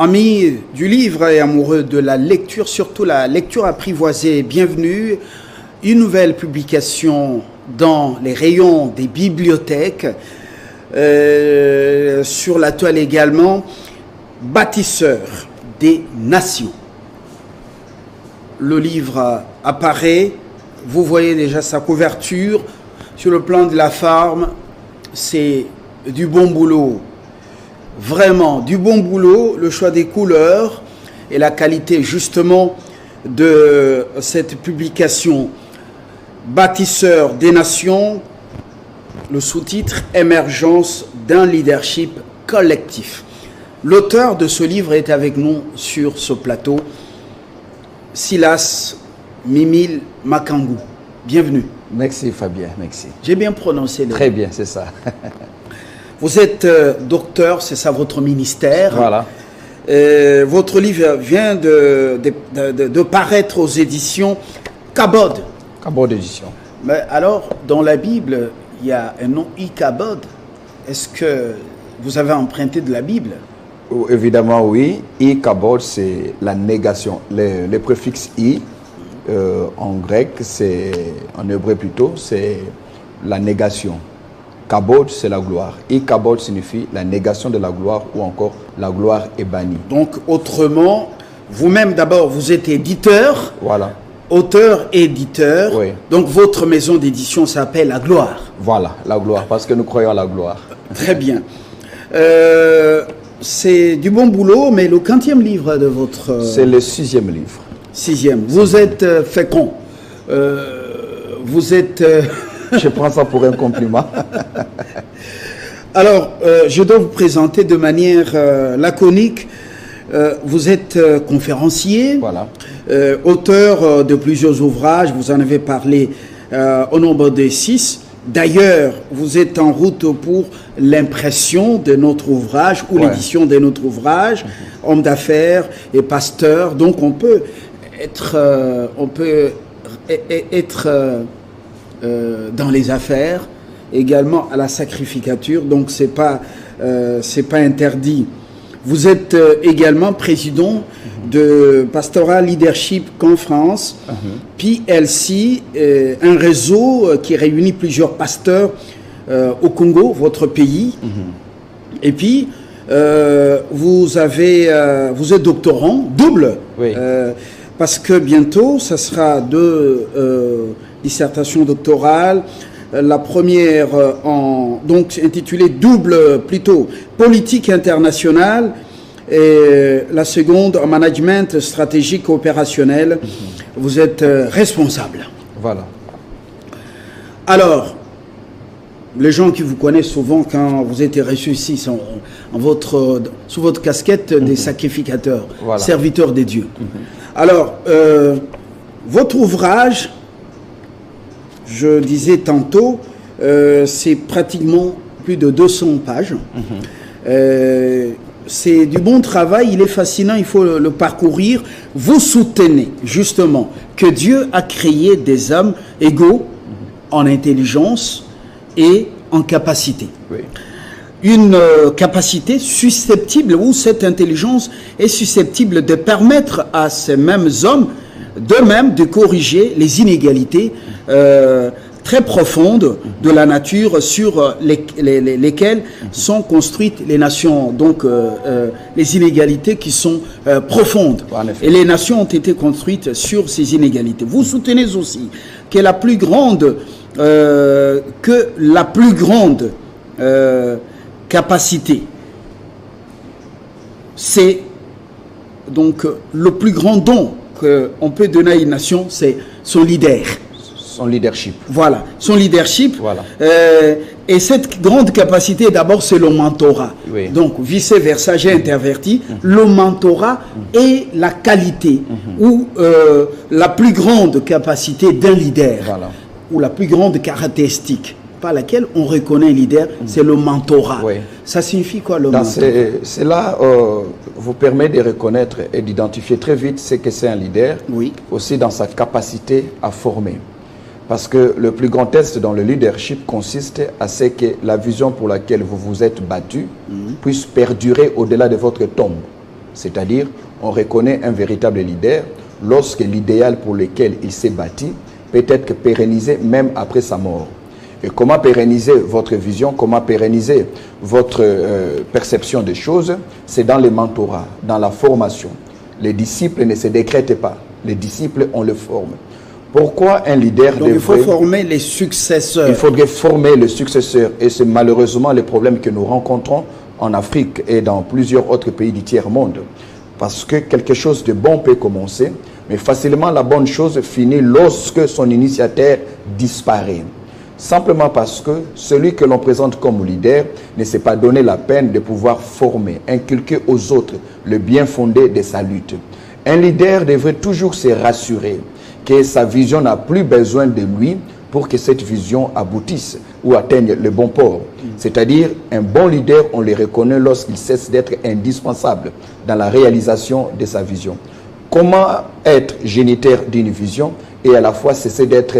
Amis du livre et amoureux de la lecture, surtout la lecture apprivoisée, bienvenue. Une nouvelle publication dans les rayons des bibliothèques, sur la toile également, Bâtisseurs des nations. Le livre apparaît, vous voyez déjà sa couverture. Sur le plan de la forme, c'est du bon boulot. Vraiment du bon boulot, le choix des couleurs et la qualité justement de cette publication. Bâtisseurs des nations, le sous-titre Émergence d'un leadership collectif. L'auteur de ce livre est avec nous sur ce plateau, Silas Mimile Makangou. Bienvenue. Merci Fabien, merci. J'ai bien prononcé le... Très bien, c'est ça. Vous êtes docteur, c'est ça votre ministère. Voilà. Votre livre vient de paraître aux éditions Kabod. Kabod édition. Mais alors, dans la Bible, il y a un nom Ikabod. Est-ce que vous avez emprunté de la Bible? Évidemment, oui. Ikabod, c'est la négation. Le préfixe I, en grec, c'est en hébreu plutôt, c'est la négation. Kabod, c'est la gloire. Ikabod signifie la négation de la gloire ou encore la gloire est bannie. Donc, autrement, vous-même d'abord, vous êtes éditeur. Voilà. Auteur et éditeur. Oui. Donc, votre maison d'édition s'appelle La Gloire. Voilà, La Gloire, parce que nous croyons à la gloire. Très bien. C'est du bon boulot, mais le quantième livre de votre... C'est le 6e livre. 6e. Vous êtes fécond. Vous êtes... Je prends ça pour un compliment. Alors, je dois vous présenter de manière laconique. Vous êtes conférencier, voilà. Auteur de plusieurs ouvrages. Vous en avez parlé au nombre de 6. D'ailleurs, vous êtes en route pour l'impression de notre ouvrage ou l'édition de notre ouvrage, homme d'affaires et pasteur. Donc, on peut être dans les affaires, également à la sacrificature, donc c'est pas interdit. Vous êtes également président de Pastoral Leadership Conference, PLC, un réseau qui réunit plusieurs pasteurs au Congo, votre pays. Et puis, vous êtes doctorant, double, oui. Parce que bientôt, ça sera 2 dissertations doctorales. La première donc intitulée double plutôt politique internationale et la seconde en management stratégique opérationnel. Vous êtes responsable. Voilà. Alors, les gens qui vous connaissent souvent quand vous êtes reçus ici sont sous votre casquette des sacrificateurs, voilà. Serviteurs des dieux. Alors, votre ouvrage, je disais tantôt, c'est pratiquement plus de 200 pages. C'est du bon travail, il est fascinant, il faut le parcourir. Vous soutenez justement que Dieu a créé des hommes égaux en intelligence et en capacité. Oui. Une capacité susceptible, où cette intelligence est susceptible de permettre à ces mêmes hommes d'eux-mêmes de corriger les inégalités très profondes de la nature sur lesquelles sont construites les nations. Donc, les inégalités qui sont profondes. Et les nations ont été construites sur ces inégalités. Vous soutenez aussi que la plus grande capacité, c'est donc le plus grand don qu'on peut donner à une nation, c'est son leader. Son leadership. Voilà, son leadership. Voilà. Et cette grande capacité, d'abord, c'est le mentorat. Oui. Donc, vice-versa, j'ai interverti. Le mentorat est la qualité ou la plus grande capacité d'un leader. Voilà. Ou la plus grande caractéristique par laquelle on reconnaît un leader, c'est le mentorat. Oui. Ça signifie quoi, le mentorat? Cela vous permet de reconnaître et d'identifier très vite ce que c'est un leader, oui. Aussi dans sa capacité à former. Parce que le plus grand test dans le leadership consiste à ce que la vision pour laquelle vous vous êtes battu puisse perdurer au-delà de votre tombe. C'est-à-dire, on reconnaît un véritable leader lorsque l'idéal pour lequel il s'est bâti peut être pérennisé même après sa mort. Et comment pérenniser votre vision, comment pérenniser votre perception des choses, c'est dans les mentorats, dans la formation. Les disciples ne se décrètent pas, les disciples, on les forme. Pourquoi un leader Donc il faut former les successeurs. Il faudrait former les successeurs et c'est malheureusement le problème que nous rencontrons en Afrique et dans plusieurs autres pays du tiers-monde. Parce que quelque chose de bon peut commencer, mais facilement la bonne chose finit lorsque son initiateur disparaît. Simplement parce que celui que l'on présente comme leader ne s'est pas donné la peine de pouvoir former, inculquer aux autres le bien fondé de sa lutte. Un leader devrait toujours se rassurer que sa vision n'a plus besoin de lui pour que cette vision aboutisse ou atteigne le bon port. C'est-à-dire, un bon leader, on le reconnaît lorsqu'il cesse d'être indispensable dans la réalisation de sa vision. Comment être géniteur d'une vision et à la fois cesser d'être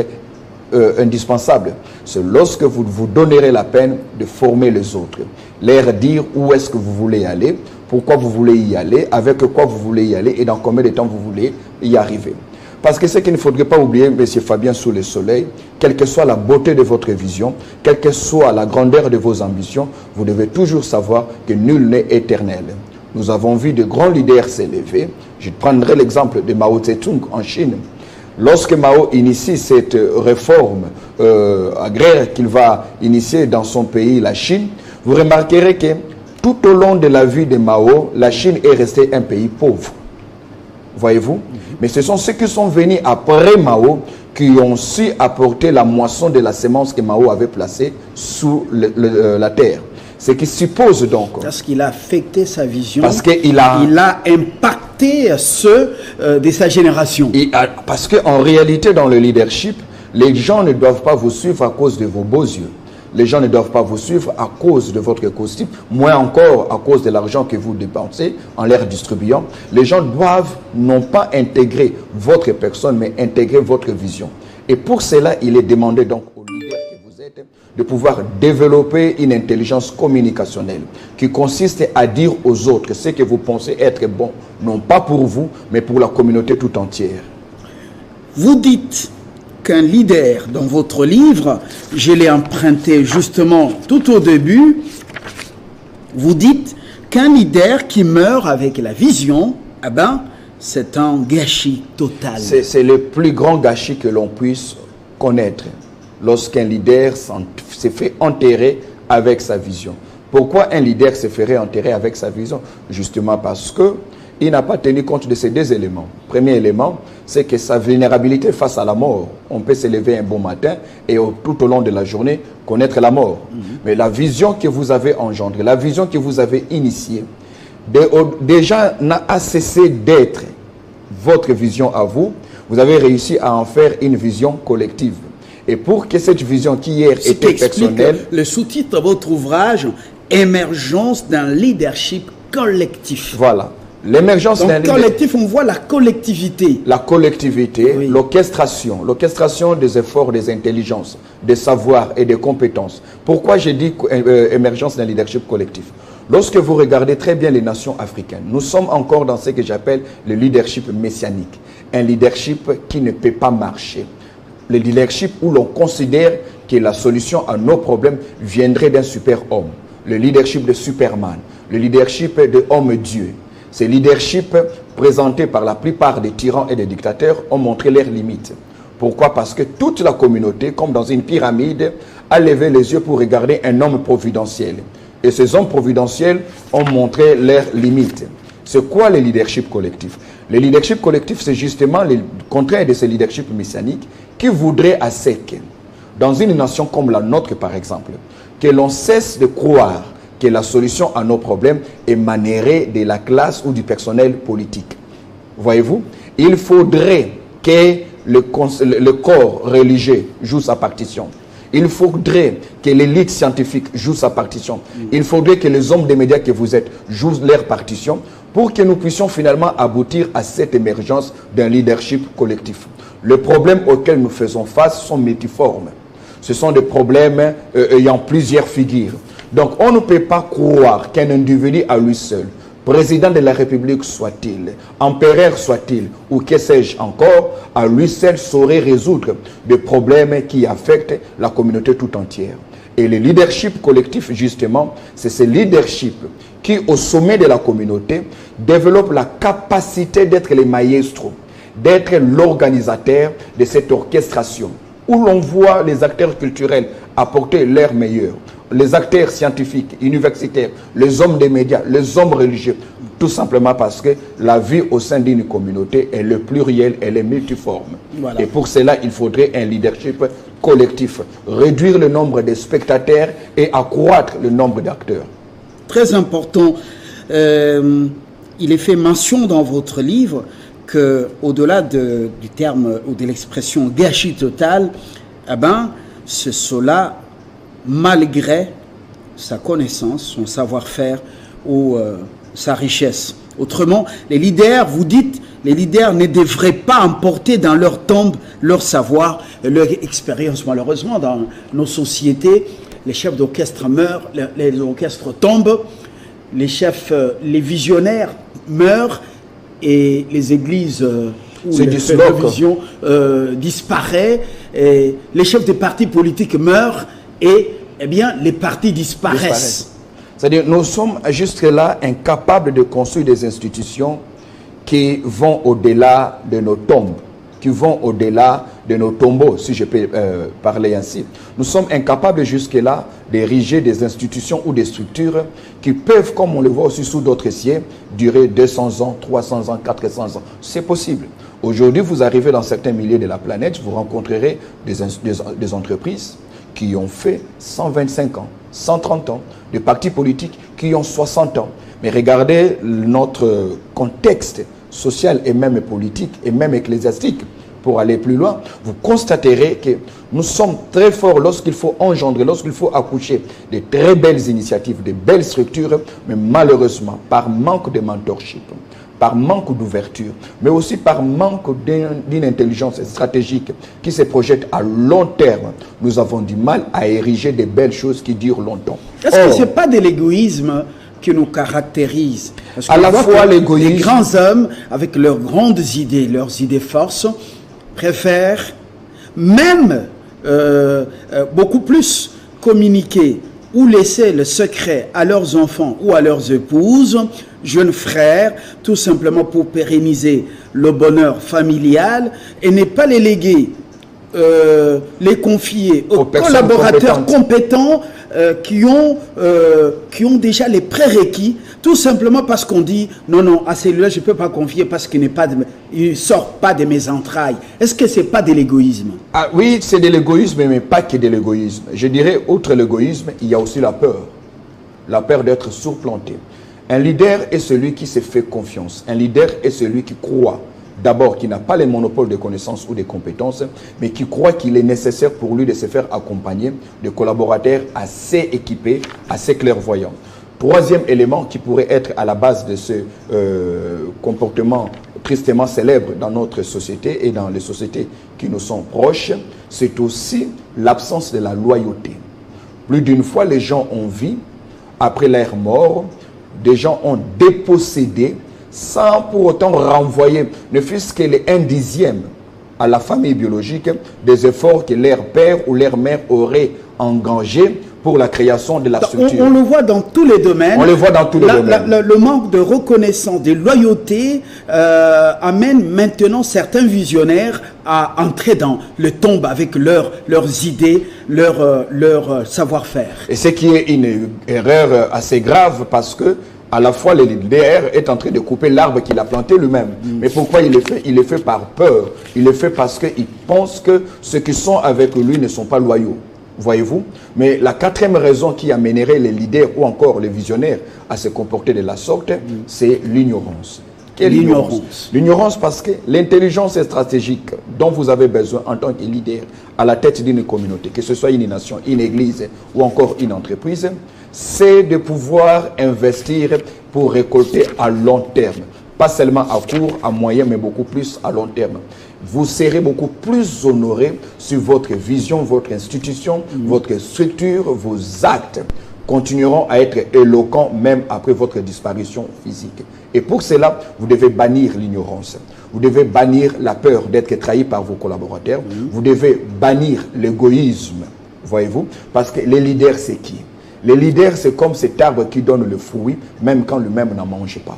indispensable? C'est lorsque vous vous donnerez la peine de former les autres, leur dire où est-ce que vous voulez aller, pourquoi vous voulez y aller, avec quoi vous voulez y aller et dans combien de temps vous voulez y arriver. Parce que ce qu'il ne faudrait pas oublier, M. Fabien Sous le Soleil, quelle que soit la beauté de votre vision, quelle que soit la grandeur de vos ambitions, vous devez toujours savoir que nul n'est éternel. Nous avons vu de grands leaders s'élever. Je prendrai l'exemple de Mao Tse-tung en Chine. Lorsque Mao initie cette réforme agraire qu'il va initier dans son pays, la Chine, vous remarquerez que tout au long de la vie de Mao, la Chine est restée un pays pauvre. Voyez-vous? Mais ce sont ceux qui sont venus après Mao qui ont su apporter la moisson de la semence que Mao avait placée sous la terre. Ce qui suppose donc... Parce qu'il a affecté sa vision. Parce qu'il a... Il a impacté ceux de sa génération. Parce qu'en réalité, dans le leadership, les gens ne doivent pas vous suivre à cause de vos beaux yeux. Les gens ne doivent pas vous suivre à cause de votre costume, moins encore à cause de l'argent que vous dépensez en leur distribuant. Les gens doivent non pas intégrer votre personne, mais intégrer votre vision. Et pour cela, il est demandé donc au leader que vous êtes de pouvoir développer une intelligence communicationnelle qui consiste à dire aux autres ce que vous pensez être bon, non pas pour vous, mais pour la communauté tout entière. Vous dites qu'un leader, dans votre livre, je l'ai emprunté justement tout au début, vous dites qu'un leader qui meurt avec la vision, eh ben, c'est un gâchis total. C'est le plus grand gâchis que l'on puisse connaître lorsqu'un leader se fait enterrer avec sa vision. Pourquoi un leader se ferait enterrer avec sa vision? Justement parce que il n'a pas tenu compte de ces deux éléments. Premier élément, c'est que sa vulnérabilité face à la mort. On peut se lever un bon matin et tout au long de la journée connaître la mort. Mais la vision que vous avez engendrée, la vision que vous avez initiée, déjà n'a cessé d'être votre vision à vous. Vous avez réussi à en faire une vision collective. Et pour que cette vision qui hier était personnelle... Le sous-titre de votre ouvrage, Émergence d'un leadership collectif. Voilà. L'émergence d'un collectif, on voit la collectivité. La collectivité, oui. L'orchestration des efforts, des intelligences, des savoirs et des compétences. Pourquoi j'ai dit émergence d'un leadership collectif? Lorsque vous regardez très bien les nations africaines, nous sommes encore dans ce que j'appelle le leadership messianique. Un leadership qui ne peut pas marcher. Le leadership où l'on considère que la solution à nos problèmes viendrait d'un super-homme. Le leadership de Superman. Le leadership de homme-dieu. Ces leaderships présentés par la plupart des tyrans et des dictateurs ont montré leurs limites. Pourquoi? Parce que toute la communauté, comme dans une pyramide, a levé les yeux pour regarder un homme providentiel. Et ces hommes providentiels ont montré leurs limites. C'est quoi le leadership collectif? Le leadership collectif, c'est justement le contraire de ce leadership messianique qui voudrait à sec, dans une nation comme la nôtre par exemple, que l'on cesse de croire que la solution à nos problèmes émanerait de la classe ou du personnel politique. Voyez-vous? Il faudrait que le corps religieux joue sa partition. Il faudrait que l'élite scientifique joue sa partition. Il faudrait que les hommes des médias que vous êtes jouent leur partition pour que nous puissions finalement aboutir à cette émergence d'un leadership collectif. Les problèmes auxquels nous faisons face sont multiformes. Ce sont des problèmes ayant plusieurs figures. Donc, on ne peut pas croire qu'un individu à lui seul président de la République soit-il, empereur soit-il, ou que sais-je encore, à lui seul saurait résoudre des problèmes qui affectent la communauté tout entière. Et le leadership collectif, justement, c'est ce leadership qui, au sommet de la communauté, développe la capacité d'être le maestro, d'être l'organisateur de cette orchestration, où l'on voit les acteurs culturels apporter leur meilleur, les acteurs scientifiques, universitaires, les hommes des médias, les hommes religieux, tout simplement parce que la vie au sein d'une communauté est le pluriel, elle est multiforme. Voilà. Et pour cela, il faudrait un leadership collectif, réduire le nombre de spectateurs et accroître le nombre d'acteurs. Très important. Il est fait mention dans votre livre qu'au-delà du terme ou de l'expression gâchis total, eh ben, c'est cela malgré sa connaissance, son savoir-faire ou sa richesse. Autrement, les leaders, vous dites, les leaders ne devraient pas emporter dans leur tombe leur savoir et leur expérience. Malheureusement, dans nos sociétés, les chefs d'orchestre meurent, les orchestres tombent, les chefs, les visionnaires meurent et les églises où la vision disparaît, et les chefs des partis politiques meurent et eh bien, les partis disparaissent. C'est-à-dire, nous sommes jusque-là incapables de construire des institutions qui vont au-delà de nos tombes, qui vont au-delà de nos tombeaux, si je peux parler ainsi. Nous sommes incapables jusque-là d'ériger des institutions ou des structures qui peuvent, comme on le voit aussi sous d'autres siècles, durer 200 ans, 300 ans, 400 ans. C'est possible. Aujourd'hui, vous arrivez dans certains milieux de la planète, vous rencontrerez des entreprises qui ont fait 125 ans, 130 ans, des partis politiques qui ont 60 ans. Mais regardez notre contexte social et même politique et même ecclésiastique. Pour aller plus loin, vous constaterez que nous sommes très forts lorsqu'il faut engendrer, lorsqu'il faut accoucher de très belles initiatives, de belles structures, mais malheureusement, par manque de mentorship, par manque d'ouverture, mais aussi par manque d'une intelligence stratégique qui se projette à long terme, nous avons du mal à ériger de belles choses qui durent longtemps. Est-ce que ce n'est pas de l'égoïsme qui nous caractérise? Parce à la fois l'égoïsme. Les grands hommes, avec leurs grandes idées, leurs idées forces, préfèrent même beaucoup plus communiquer ou laisser le secret à leurs enfants ou à leurs épouses, jeunes frères, tout simplement pour pérenniser le bonheur familial et ne pas les léguer, les confier aux collaborateurs compétents qui ont déjà les prérequis, tout simplement parce qu'on dit non, non, à celui-là je ne peux pas confier parce qu'il ne sort pas de mes entrailles. Est-ce que ce n'est pas de l'égoïsme? Ah, oui, c'est de l'égoïsme, mais pas que de l'égoïsme. Je dirais, outre l'égoïsme, il y a aussi la peur d'être surplanté. Un leader est celui qui se fait confiance. Un leader est celui qui croit. D'abord, qui n'a pas le monopole de connaissances ou de compétences, mais qui croit qu'il est nécessaire pour lui de se faire accompagner de collaborateurs assez équipés, assez clairvoyants. Troisième élément qui pourrait être à la base de ce comportement tristement célèbre dans notre société et dans les sociétés qui nous sont proches, c'est aussi l'absence de la loyauté. Plus d'une fois, les gens ont vu, après leur mort, des gens ont dépossédé sans pour autant renvoyer, ne fût-ce que les 1/10 à la famille biologique, des efforts que leur père ou leur mère auraient engagés pour la création de la structure. On le voit dans tous les domaines. On le voit dans tous les domaines. Le manque de reconnaissance, de loyauté amène maintenant certains visionnaires à entrer dans le tombe avec leurs idées, leur savoir-faire. Et ce qui est une erreur assez grave parce que à la fois, le leader est en train de couper l'arbre qu'il a planté lui-même. Mais pourquoi il le fait? Il le fait par peur. Il le fait parce qu'il pense que ceux qui sont avec lui ne sont pas loyaux. Voyez-vous? Mais la quatrième raison qui amènerait les leaders ou encore les visionnaires à se comporter de la sorte, c'est l'ignorance. Quelle ignorance? L'ignorance parce que l'intelligence stratégique dont vous avez besoin en tant que leader à la tête d'une communauté, que ce soit une nation, une église ou encore une entreprise, c'est de pouvoir investir pour récolter à long terme. Pas seulement à court, à moyen, mais beaucoup plus à long terme. Vous serez beaucoup plus honoré sur votre vision, votre institution, votre structure, vos actes. continueront à être éloquents même après votre disparition physique. Et pour cela, vous devez bannir l'ignorance. Vous devez bannir la peur d'être trahi par vos collaborateurs. Vous devez bannir l'égoïsme, voyez-vous, parce que les leaders, c'est qui? Les leaders, c'est comme cet arbre qui donne le fruit, même quand lui-même n'en mange pas.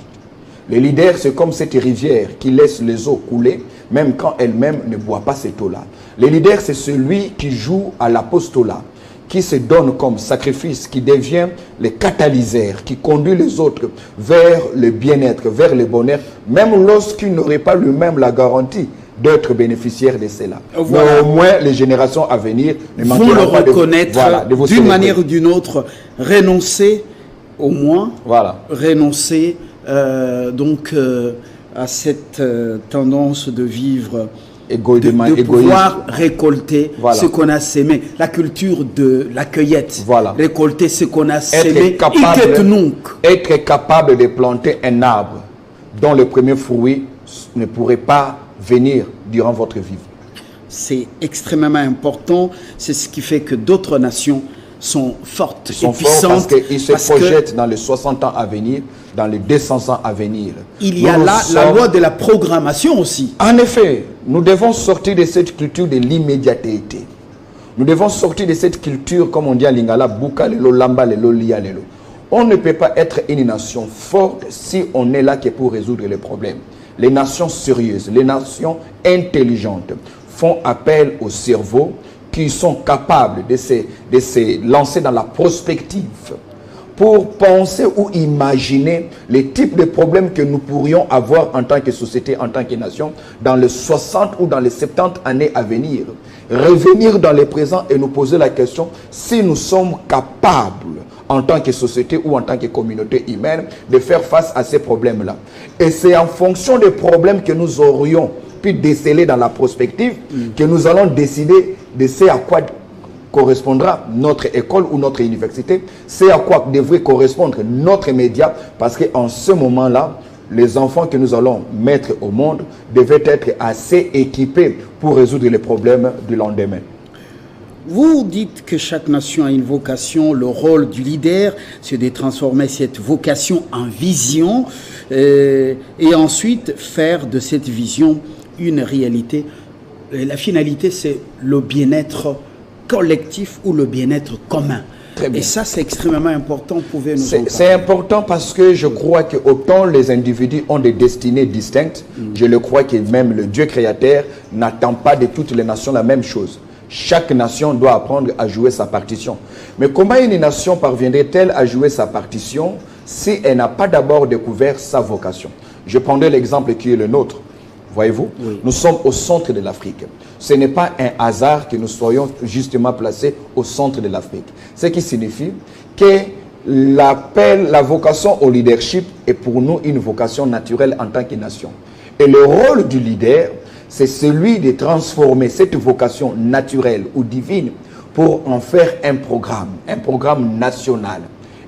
Les leaders, c'est comme cette rivière qui laisse les eaux couler, même quand elle-même ne boit pas cette eau-là. Les leaders, c'est celui qui joue à l'apostolat, qui se donne comme sacrifice, qui devient le catalyseur, qui conduit les autres vers le bien-être, vers le bonheur, même lorsqu'il n'aurait pas lui-même la garantie d'être bénéficiaire de cela. Voilà. Mais au moins, les générations à venir ne vont le pas reconnaître de vous d'une célébrer. manière ou d'une autre, renoncer au moins, Voilà. renoncer à cette tendance de vivre, de pouvoir récolter ce qu'on a sémé. La culture de la cueillette, récolter ce qu'on a sémé. Être capable de planter un arbre dont le premier fruit ne pourrait pas venir durant votre vie. C'est extrêmement important. C'est ce qui fait que d'autres nations sont fortes et puissantes. Parce qu'ils se projettent dans les 60 ans à venir, dans les 200 ans à venir. Il y a là la loi de la programmation aussi. En effet, nous devons sortir de cette culture de l'immédiateté. Nous devons sortir de cette culture, comme on dit à Lingala, Buka lelo, Lamba lelo, Lia lelo. On ne peut pas être une nation forte si on n'est là que pour résoudre les problèmes. Les nations sérieuses, les nations intelligentes font appel au cerveau, qui sont capables de se lancer dans la prospective pour penser ou imaginer les types de problèmes que nous pourrions avoir en tant que société, en tant que nation, dans les 60 ou dans les 70 années à venir. Revenir dans le présent et nous poser la question si nous sommes capables, en tant que société ou en tant que communauté humaine, de faire face à ces problèmes-là. Et c'est en fonction des problèmes que nous aurions pu déceler dans la prospective que nous allons décider de ce à quoi correspondra notre école ou notre université, c'est à quoi devrait correspondre notre média, parce qu'en ce moment-là, les enfants que nous allons mettre au monde devaient être assez équipés pour résoudre les problèmes du lendemain. Vous dites que chaque nation a une vocation. Le rôle du leader, c'est de transformer cette vocation en vision et ensuite faire de cette vision une réalité. Et la finalité, c'est le bien-être collectif ou le bien-être commun. Et ça, c'est extrêmement important. C'est important parce que je crois que autant les individus ont des destinées distinctes, je le crois que même le Dieu créateur n'attend pas de toutes les nations la même chose. Chaque nation doit apprendre à jouer sa partition. Mais comment une nation parviendrait-elle à jouer sa partition si elle n'a pas d'abord découvert sa vocation? Je prendrai l'exemple qui est le nôtre. Voyez-vous, nous sommes au centre de l'Afrique. Ce n'est pas un hasard que nous soyons justement placés au centre de l'Afrique. Ce qui signifie que l'appel, la vocation au leadership est pour nous une vocation naturelle en tant que nation. Et le rôle du leader, c'est celui de transformer cette vocation naturelle ou divine pour en faire un programme national.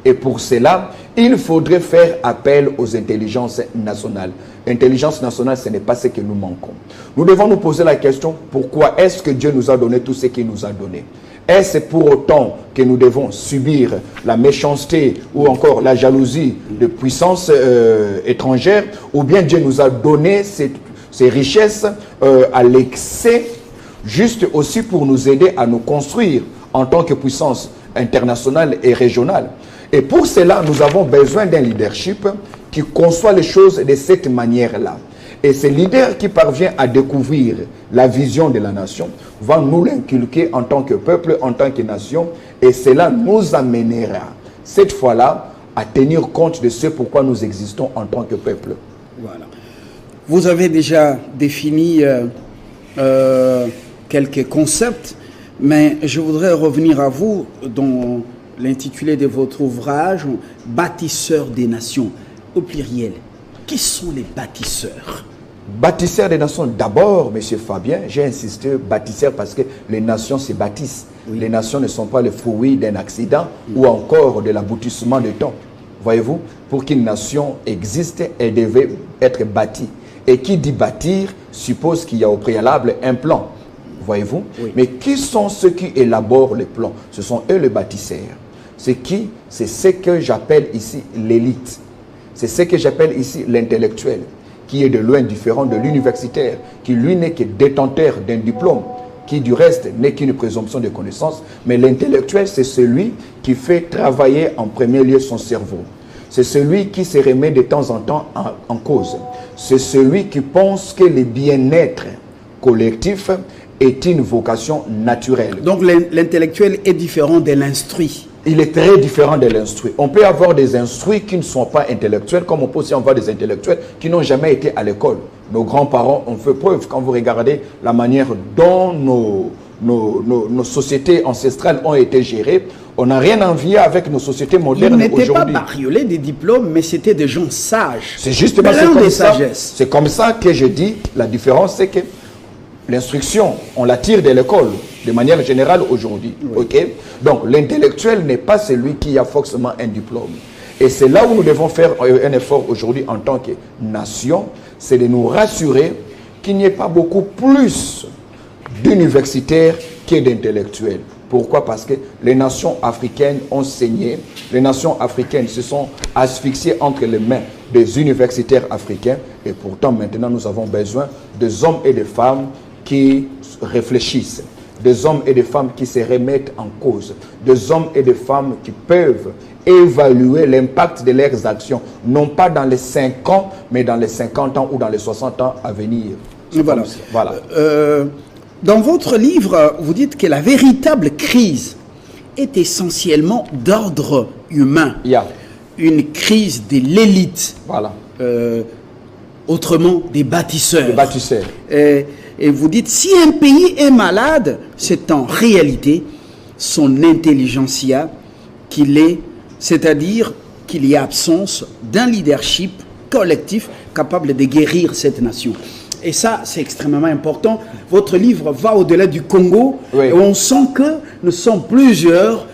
Et pour cela, il faudrait faire appel aux intelligences nationales. Intelligence nationale, ce n'est pas ce que nous manquons. Nous devons nous poser la question, pourquoi est-ce que Dieu nous a donné tout ce qu'il nous a donné? Est-ce pour autant que nous devons subir la méchanceté ou encore la jalousie de puissances étrangères, ou bien Dieu nous a donné ces richesses à l'excès, juste aussi pour nous aider à nous construire en tant que puissance internationale et régionale? Et pour cela, nous avons besoin d'un leadership qui conçoit les choses de cette manière-là. Et ce leader qui parvient à découvrir la vision de la nation va nous l'inculquer en tant que peuple, en tant que nation, et cela nous amènera, cette fois-là, à tenir compte de ce pourquoi nous existons en tant que peuple. Voilà. Vous avez déjà défini quelques concepts, mais je voudrais revenir à vous dans l'intitulé de votre ouvrage, « Bâtisseurs des nations », au pluriel. Qui sont les bâtisseurs? Bâtisseurs des nations, d'abord, M. Fabien, j'ai insisté, bâtisseurs parce que les nations se bâtissent. Oui. Les nations ne sont pas le fruit d'un accident ou encore de l'aboutissement de temps. Voyez-vous, pour qu'une nation existe, elle devait être bâtie. Et qui dit bâtir suppose qu'il y a au préalable un plan. Voyez-vous? Oui. Mais qui sont ceux qui élaborent les plans? Ce sont eux les bâtisseurs. C'est qui? C'est ce que j'appelle ici l'élite. C'est ce que j'appelle ici l'intellectuel, qui est de loin différent de l'universitaire, qui lui n'est que détenteur d'un diplôme, qui du reste n'est qu'une présomption de connaissance. Mais l'intellectuel, c'est celui qui fait travailler en premier lieu son cerveau. C'est celui qui se remet de temps en temps en cause. C'est celui qui pense que le bien-être collectif est une vocation naturelle. Donc l'intellectuel est différent de l'instruit. Il est très différent de l'instruit. On peut avoir des instruits qui ne sont pas intellectuels, comme on peut aussi avoir des intellectuels qui n'ont jamais été à l'école. Nos grands-parents ont fait preuve, quand vous regardez la manière dont nos sociétés ancestrales ont été gérées, on n'a rien à envier avec nos sociétés modernes aujourd'hui. Ils n'étaient pas bariolés des diplômes, mais c'était des gens sages. C'est justement c'est comme ça que je dis, la différence, c'est que l'instruction, on la tire de l'école, de manière générale aujourd'hui. Oui. Okay? Donc, l'intellectuel n'est pas celui qui a forcément un diplôme. Et c'est là où nous devons faire un effort aujourd'hui en tant que nation, c'est de nous rassurer qu'il n'y ait pas beaucoup plus d'universitaires que d'intellectuels. Pourquoi? Parce que les nations africaines ont saigné, les nations africaines se sont asphyxiées entre les mains des universitaires africains, et pourtant maintenant nous avons besoin des hommes et des femmes qui réfléchissent, des hommes et des femmes qui se remettent en cause, des hommes et des femmes qui peuvent évaluer l'impact de leurs actions, non pas dans les 5 ans, mais dans les 50 ans ou dans les 60 ans à venir. Voilà. Dans votre livre, vous dites que la véritable crise est essentiellement d'ordre humain. Yeah. Une crise de l'élite. Voilà. Autrement, des bâtisseurs. Des bâtisseurs. Et vous dites, si un pays est malade, c'est en réalité son intelligentsia qu'il est, c'est-à-dire qu'il y a absence d'un leadership collectif capable de guérir cette nation. Et ça, c'est extrêmement important. Votre livre va au-delà du Congo. Oui. Et on sent que nous sommes plusieurs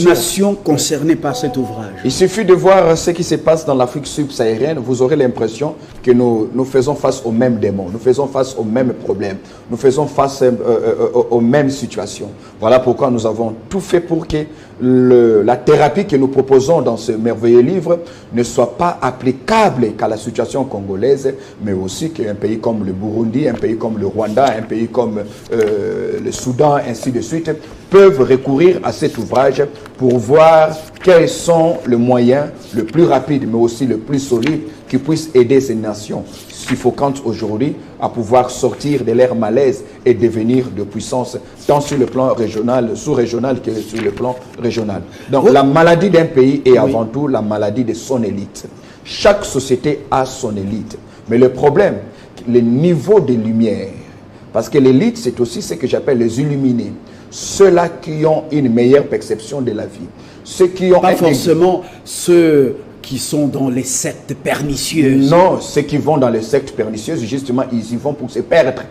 nations concernées par cet ouvrage. Il suffit de voir ce qui se passe dans l'Afrique subsaharienne. Vous aurez l'impression que nous faisons face aux mêmes démons. Nous faisons face aux mêmes problèmes. Nous faisons face aux mêmes situations. Voilà pourquoi nous avons tout fait pour que la thérapie que nous proposons dans ce merveilleux livre ne soit pas applicable qu'à la situation congolaise, mais aussi qu'un pays comme le Burundi, un pays comme le Rwanda, un pays comme le Soudan, ainsi de suite, peuvent recourir à cet ouvrage pour voir quels sont les moyens le plus rapide, mais aussi le plus solide qui puissent aider ces nations suffocantes aujourd'hui à pouvoir sortir de leur malaise et devenir de puissance, tant sur le plan régional, sous-régional que sur le plan régional. Donc la maladie d'un pays est avant tout la maladie de son élite. Chaque société a son élite. Mais le problème, le niveau de lumière, parce que l'élite, c'est aussi ce que j'appelle les illuminés. Ceux-là qui ont une meilleure perception de la vie. Ceux qui ont... Pas forcément ceux qui sont dans les sectes pernicieuses. Non, ceux qui vont dans les sectes pernicieuses, justement, ils y vont pour se perdre.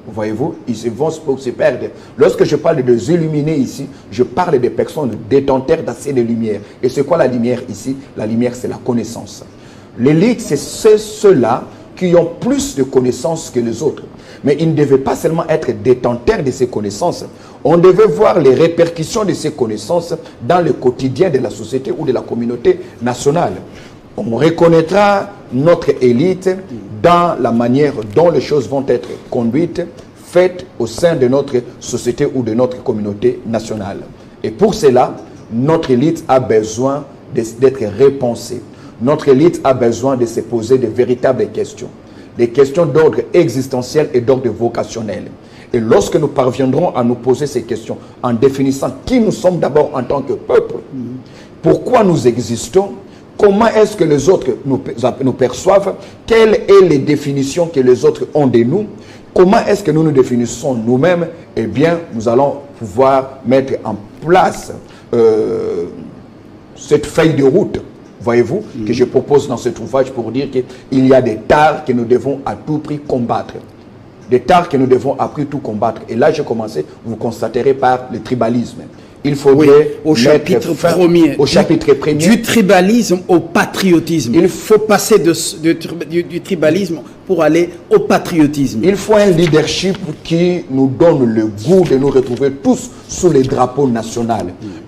Voyez-vous, ils y vont pour se perdre. Lorsque je parle des illuminés ici, je parle des personnes détenteurs d'assez de lumière. Et c'est quoi la lumière ici? La lumière, c'est la connaissance. L'élite, c'est ceux-là qui ont plus de connaissances que les autres. Mais ils ne devaient pas seulement être détenteurs de ces connaissances. On devait voir les répercussions de ces connaissances dans le quotidien de la société ou de la communauté nationale. On reconnaîtra notre élite dans la manière dont les choses vont être conduites, faites au sein de notre société ou de notre communauté nationale. Et pour cela, notre élite a besoin d'être repensée. Notre élite a besoin de se poser de véritables questions. Des questions d'ordre existentiel et d'ordre vocationnel. Et lorsque nous parviendrons à nous poser ces questions, en définissant qui nous sommes d'abord en tant que peuple, pourquoi nous existons, comment est-ce que les autres nous perçoivent, quelles sont les définitions que les autres ont de nous, comment est-ce que nous nous définissons nous-mêmes, eh bien, nous allons pouvoir mettre en place cette feuille de route, voyez-vous, que je propose dans cet ouvrage pour dire qu'il y a des tares que nous devons à tout prix combattre. Des tares que nous devons à tout prix combattre. Et là, j'ai commencé, vous constaterez, par le tribalisme. il faudrait au chapitre mettre fin premier, au chapitre premier. Du tribalisme au patriotisme. Il faut passer du tribalisme pour aller au patriotisme. Il faut un leadership qui nous donne le goût de nous retrouver tous sous les drapeaux nationaux.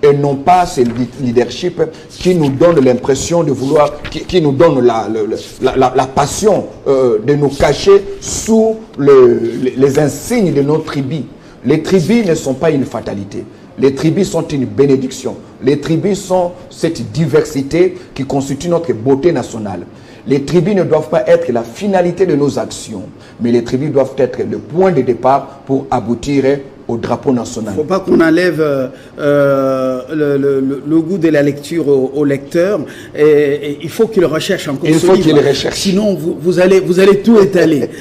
Et non pas ce leadership qui nous donne l'impression de vouloir, qui nous donne la passion de nous cacher sous les insignes de nos tribus. Les tribus ne sont pas une fatalité. Les tribus sont une bénédiction. Les tribus sont cette diversité qui constitue notre beauté nationale. Les tribus ne doivent pas être la finalité de nos actions, mais les tribus doivent être le point de départ pour aboutir au drapeau national. Il ne faut pas qu'on enlève le goût de la lecture au lecteur. Et il faut qu'il recherche encore ce livre. Il faut qu'il recherche. Sinon, vous allez tout étaler.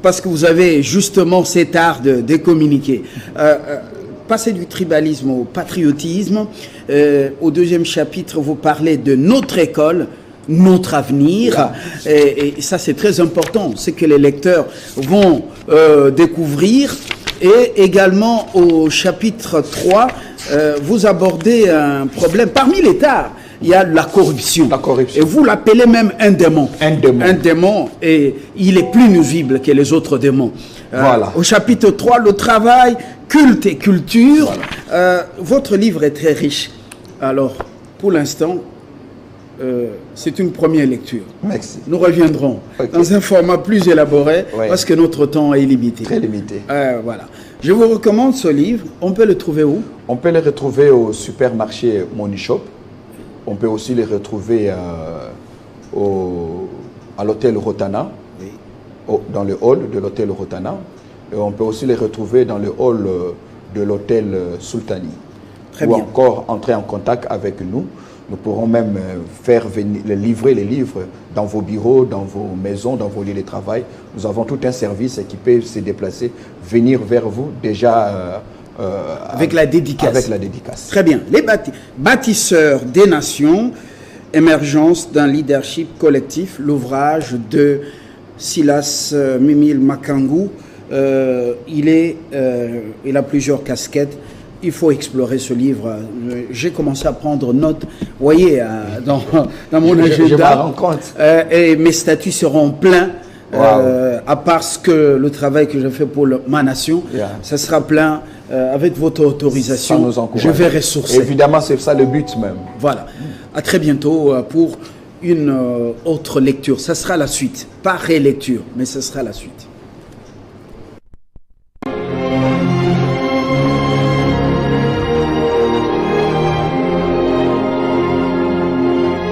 Parce que vous avez justement cet art de communiquer. Passer du tribalisme au patriotisme. Au deuxième chapitre, vous parlez de notre école, notre avenir. Et ça, c'est très important. C'est que les lecteurs vont découvrir. Et également, au chapitre 3, vous abordez un problème. Parmi les tares, il y a la corruption. La corruption. Et vous l'appelez même un démon. Un démon. Un démon, et il est plus nuisible que les autres démons. Voilà. Au chapitre 3, le travail, culte et culture. Voilà. Votre livre est très riche. Alors, pour l'instant, c'est une première lecture. Merci. Nous reviendrons dans un format plus élaboré parce que notre temps est limité. Très limité. Voilà. Je vous recommande ce livre. On peut le trouver où? On peut le retrouver au supermarché Monishop. On peut aussi le retrouver à l'hôtel Rotana, dans le hall de l'hôtel Rotana. Et on peut aussi le retrouver dans le hall de l'hôtel Sultani. Très bien. Ou encore entrer en contact avec nous. Nous pourrons même faire venir, livrer les livres dans vos bureaux, dans vos maisons, dans vos lieux de travail. Nous avons tout un service qui peut se déplacer, venir vers vous déjà avec la dédicace. Avec la dédicace. Très bien. Les bâtisseurs des nations, émergence d'un leadership collectif, l'ouvrage de Silas Mimile Makangu. Il a plusieurs casquettes. Il faut explorer ce livre. J'ai commencé à prendre note, vous voyez, dans mon agenda. Je m'en rends compte. Et mes statuts seront pleins. À part que le travail que je fais pour ma nation, ça sera plein. Avec votre autorisation, je vais ressourcer. Évidemment, c'est ça le but même. Voilà. À très bientôt pour une autre lecture. Ça sera la suite. Pas rélecture, mais ce sera la suite.